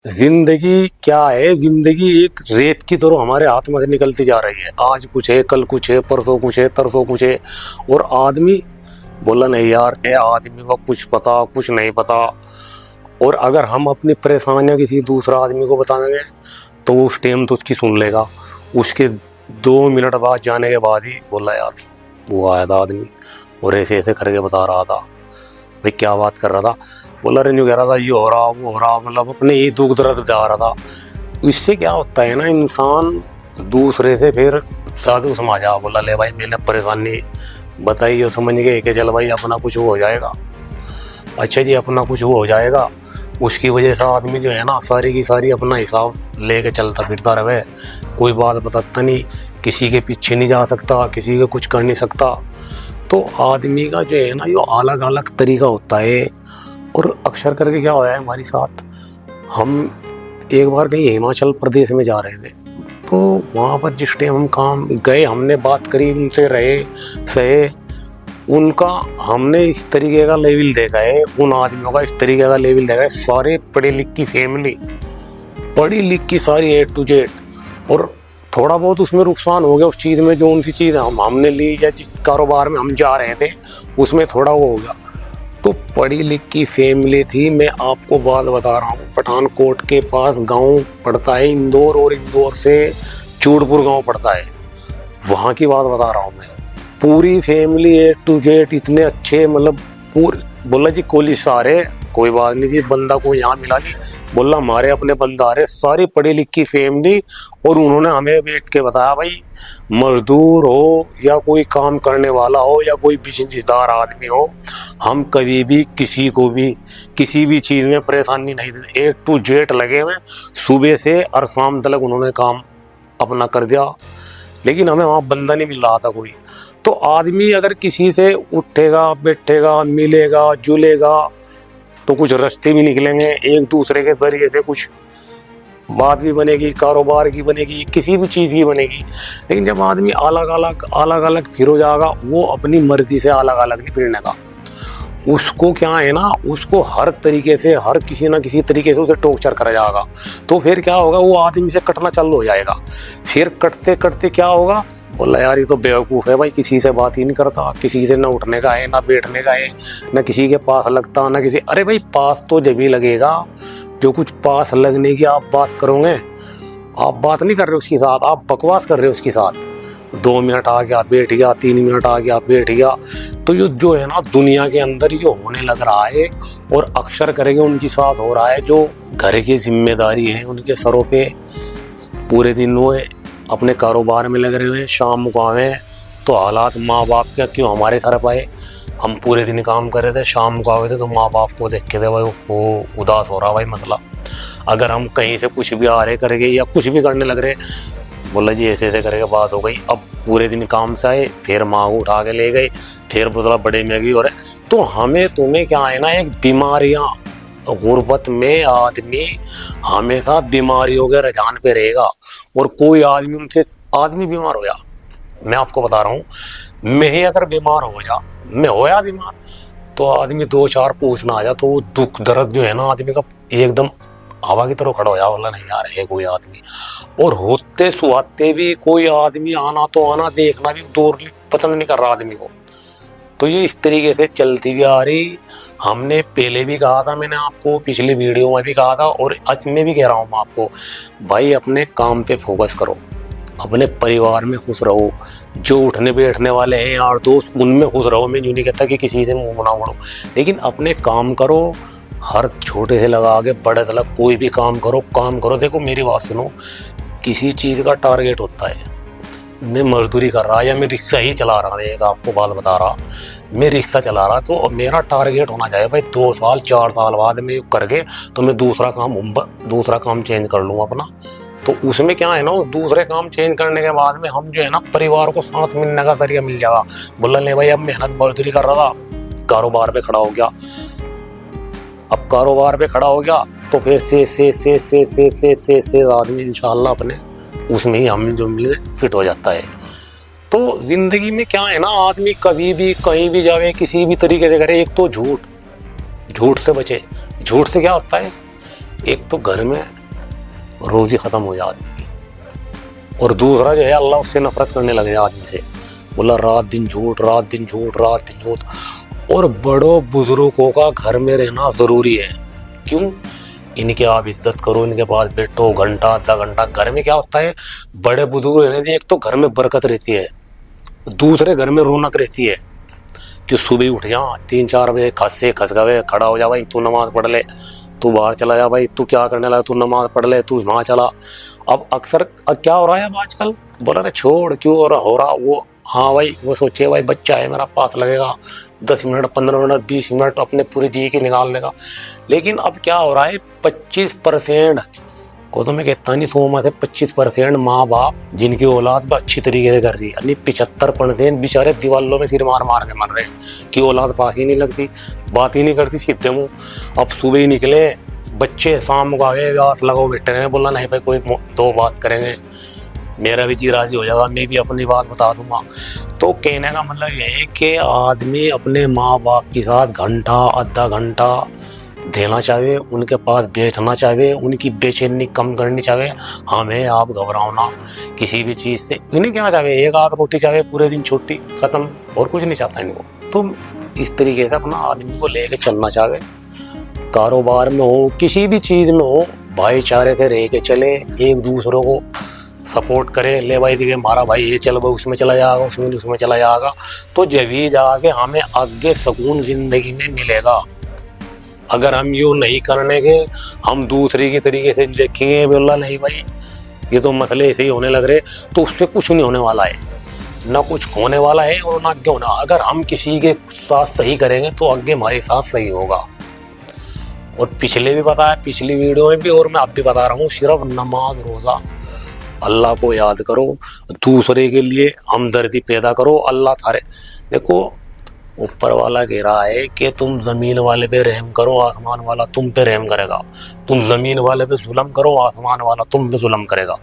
जिंदगी क्या है। जिंदगी एक रेत की तरह हमारे हाथ में से निकलती जा रही है। आज कुछ है, कल कुछ है, परसों कुछ है, तरसों कुछ है। और आदमी बोला नहीं यार, ये आदमी को कुछ पता कुछ नहीं पता। और अगर हम अपनी परेशानियां किसी दूसरा आदमी को बताएंगे तो वो उस टाइम तो उसकी सुन लेगा। उसके 2 मिनट बाद जाने के बाद ही बोला यार वो आया था आदमी और ऐसे ऐसे करके बता रहा था। भाई क्या बात कर रहा था? बोला रेन्यू कह रहा था ये हो रहा वो हो रहा, मतलब अपने ही दुख दर्द बता रहा था। इससे क्या होता है ना, इंसान दूसरे से फिर साधु समाजा। बोला ले भाई मैंने परेशानी बताई, समझ गए कि चल भाई अपना कुछ हो जाएगा। अच्छा जी, अपना कुछ हो जाएगा। उसकी वजह से आदमी जो है ना सारी की सारी अपना हिसाब लेके चलता फिरता रहे। कोई बात बताता नहीं, किसी के पीछे नहीं जा सकता, किसी के कुछ कर नहीं सकता। तो आदमी का जो है ना ये अलग अलग तरीका होता है। और अक्सर करके क्या होया है हमारे साथ, हम एक बार कहीं हिमाचल प्रदेश में जा रहे थे। तो वहाँ पर जिस टाइम हम काम गए, हमने बात करी उनसे, रहे सहे। उनका हमने इस तरीके का लेवल देखा है, उन आदमियों का इस तरीके का लेवल देखा है। सारे पढ़े लिख की फैमिली, पढ़ी लिख की सारी A to Z। और थोड़ा बहुत उसमें नुकसान हो गया उस चीज़ में, जो उनसी चीज़ हमने ली या जिस कारोबार में हम जा रहे थे उसमें थोड़ा वो हो गया। तो पढ़ी लिख की फैमिली थी। मैं आपको बात बता रहा हूँ, पठानकोट के पास गांव पड़ता है इंदौर, और इंदौर से चूड़पुर गांव पड़ता है, वहाँ की बात बता रहा हूँ मैं। पूरी फैमिली A to Z, इतने अच्छे, मतलब पूरे। बोला जी कॉलेज सारे, कोई बात नहीं जी, बंदा को यहाँ मिला नहीं। बोला हमारे अपने बंदा आ रहे, सारी पढ़ी लिखी फैमिली। और उन्होंने हमें बैठ के बताया भाई मजदूर हो या कोई काम करने वाला हो या कोई बिजनेसदार आदमी हो, हम कभी भी किसी को भी किसी भी चीज़ में परेशानी नहीं देते। A to Z लगे हुए, सुबह से और शाम तक उन्होंने काम अपना कर दिया। लेकिन हमें वहाँ बंदा नहीं मिल रहा था कोई। तो आदमी अगर किसी से उठेगा बैठेगा मिलेगा जुलेगा तो कुछ रास्ते भी निकलेंगे, एक दूसरे के जरिए से कुछ बात भी बनेगी, कारोबार की बनेगी, किसी भी चीज़ की बनेगी। लेकिन जब आदमी अलग अलग फिर हो जाएगा, वो अपनी मर्जी से अलग अलग नहीं फिरने का। उसको क्या है ना, उसको हर तरीके से, हर किसी ना किसी तरीके से उसे टॉर्चर करा जाएगा। तो फिर क्या होगा, वो आदमी से कटना चालू हो जाएगा। फिर कटते कटते क्या होगा, बोला यार ये तो बेवकूफ़ है भाई, किसी से बात ही नहीं करता, किसी से ना उठने का है ना बैठने का है, ना किसी के पास लगता ना किसी। अरे भाई पास तो जब ही लगेगा जो कुछ पास लगने की आप बात करोगे। आप बात नहीं कर रहे उसके साथ, आप बकवास कर रहे हो उसके साथ। 2 मिनट आ गया बैठ गया, 3 मिनट आ गया बैठ गया। तो ये जो है ना दुनिया के अंदर ये होने लग रहा है। और अक्सर करेंगे उनके साथ हो रहा है, जो घर की जिम्मेदारी है उनके सरों पे, पूरे दिन वो अपने कारोबार में लग रहे हुए, शाम को आवे तो हालात माँ बाप क्या क्यों हमारे सर पाए। हम पूरे दिन काम कर रहे थे, शाम को आवे थे तो माँ बाप को देख के थे भाई वो उदास हो रहा भाई। मतलब अगर हम कहीं से कुछ भी आ रहे करेंगे या कुछ भी करने लग रहे, बोला जी ऐसे ऐसे करके बात हो गई। अब पूरे दिन काम से आए, फिर माँ को उठा के ले गए, फिर बोला बड़े मैगी हो रहे। तो हमें तुम्हें क्या है ना, एक बीमारियाँ, गुर्बत में आदमी हमेशा बीमारियों के रुझान पे रहेगा। और कोई आदमी उनसे आदमी बीमार हो जा, मैं आपको बता रहा हूँ, मैं ही अगर बीमार हो जा, मैं होया बीमार, तो आदमी 2-4 पूछना आ जा तो वो दुख दर्द जो है ना आदमी का एकदम हवा की तरह खड़ा हो जा। बोला नहीं यार है कोई आदमी। और होते सुहाते भी कोई आदमी आना तो आना, देखना भी दूर पसंद नहीं कर रहा आदमी को। तो ये इस तरीके से चलती भी आ रही। हमने पहले भी कहा था, मैंने आपको पिछली वीडियो में भी कहा था और आज में भी कह रहा हूँ मैं आपको, भाई अपने काम पे फोकस करो, अपने परिवार में खुश रहो। जो उठने बैठने वाले हैं यार दोस्त, उनमें खुश रहो। मैं यूँ नहीं कहता कि किसी से मुँह ना मोड़ो, लेकिन अपने काम करो। हर छोटे से लगा के बड़े तक कोई भी काम करो। देखो मेरी बात सुनो, किसी चीज़ का टारगेट होता है। मैं मजदूरी कर रहा या मैं रिक्शा ही चला रहा, एक आपको बात बता रहा, मैं रिक्शा चला रहा तो मेरा टारगेट होना चाहिए भाई 2 साल 4 साल बाद में करके तो मैं दूसरा काम चेंज कर लूँ अपना। तो उसमें क्या है ना, उस दूसरे काम चेंज करने के बाद में हम जो है ना परिवार को सांस मिलने का जरिया मिल जाएगा। बोला ले भाई अब मेहनत मजदूरी कर रहा था, कारोबार पे खड़ा हो गया। अब कारोबार पे खड़ा हो गया तो फिर से आदमी इंशाल्लाह अपने उसमें ही हमें जो मिले फिट हो जाता है। तो जिंदगी में क्या है ना, आदमी कभी भी कहीं भी जावे, किसी भी तरीके से करे, एक तो झूठ से बचे। झूठ से क्या होता है, एक तो घर में रोजी खत्म हो जाती है, और दूसरा जो है अल्लाह उससे नफरत करने लगे आदमी से। बोला रात दिन झूठ, रात दिन झूठ, रात दिन झूठ। और बड़ों बुजुर्गों का घर में रहना जरूरी है। क्यों? इनकी आप इज्जत करो, इनके पास बैठो घंटा आधा घंटा। घर में क्या होता है, बड़े बुजुर्ग रहने से एक तो घर में बरकत रहती है, दूसरे घर में रौनक रहती है। कि सुबह उठ जा 3-4 बजे, खस से खस गए, खड़ा हो जा भाई, तू नमाज पढ़ ले, तू बाहर चला जा भाई, तू क्या करने लगा, तू नमाज पढ़ ले, तू वहाँ चला। अब अक्सर क्या हो रहा है अब आजकल, बोला रे छोड़, क्यों हो रहा वो। हाँ भाई, वो सोचे भाई बच्चा है मेरा, पास लगेगा 10 मिनट 15 मिनट 20 मिनट अपने पूरी जी की निकाल लेगा। लेकिन अब क्या हो रहा है, 25% को तो मैं कहता नहीं 100 में से 25% माँ बाप जिनकी औलाद अच्छी तरीके से कर रही है, यानी 75% बेचारे दीवालों में सिर मार मार के मर रहे हैं कि औलाद पास ही नहीं लगती, बात ही नहीं करती सीधे मुँह। अब सुबह ही निकले बच्चे, शाम को आगे घास लगाओ बैठे रहे, बोला नहीं भाई कोई दो बात करेंगे, मेरा भी जी राजी हो जाएगा, मैं भी अपनी बात बता दूंगा। तो कहने का मतलब यह है कि आदमी अपने माँ बाप के साथ घंटा आधा घंटा देना चाहे, उनके पास बैठना चाहे, उनकी बेचैनी कम करनी चाहे। हमें आप घबराओ ना किसी भी चीज़ से, इन्हें क्या चाहे, एक आध रोटी चाहे पूरे दिन छुट्टी खत्म, और कुछ नहीं चाहता इनको। तो इस तरीके से अपना आदमी को लेके चलना चाहे, कारोबार में हो, किसी भी चीज़ में हो, भाईचारे से रह के चले, एक दूसरों को सपोर्ट करे। ले भाई देखिए हमारा भाई ये चल भाई उसमें चला जाएगा, उसमें चला जाएगा, तो जब ही जाके हमें आगे सुकून जिंदगी में मिलेगा। अगर हम यूँ नहीं करने के, हम दूसरे के तरीके से देखेंगे, बोला नहीं भाई ये तो मसले ऐसे ही होने लग रहे, तो उससे कुछ नहीं होने वाला है, ना कुछ होने वाला है और ना क्यों ना। अगर हम किसी के साथ सही करेंगे तो आगे हमारे साथ सही होगा। और पिछले भी बताया, पिछली वीडियो में भी, और मैं अब भी बता रहा हूँ, सिर्फ नमाज रोज़ा, अल्लाह को याद करो, दूसरे के लिए हमदर्दी पैदा करो। अल्लाह थारे देखो ऊपर वाला कह रहा है कि तुम ज़मीन वाले पे रहम करो, आसमान वाला तुम पे रहम करेगा। तुम ज़मीन वाले पे जुल्म करो, आसमान वाला तुम पे जुल्म करेगा।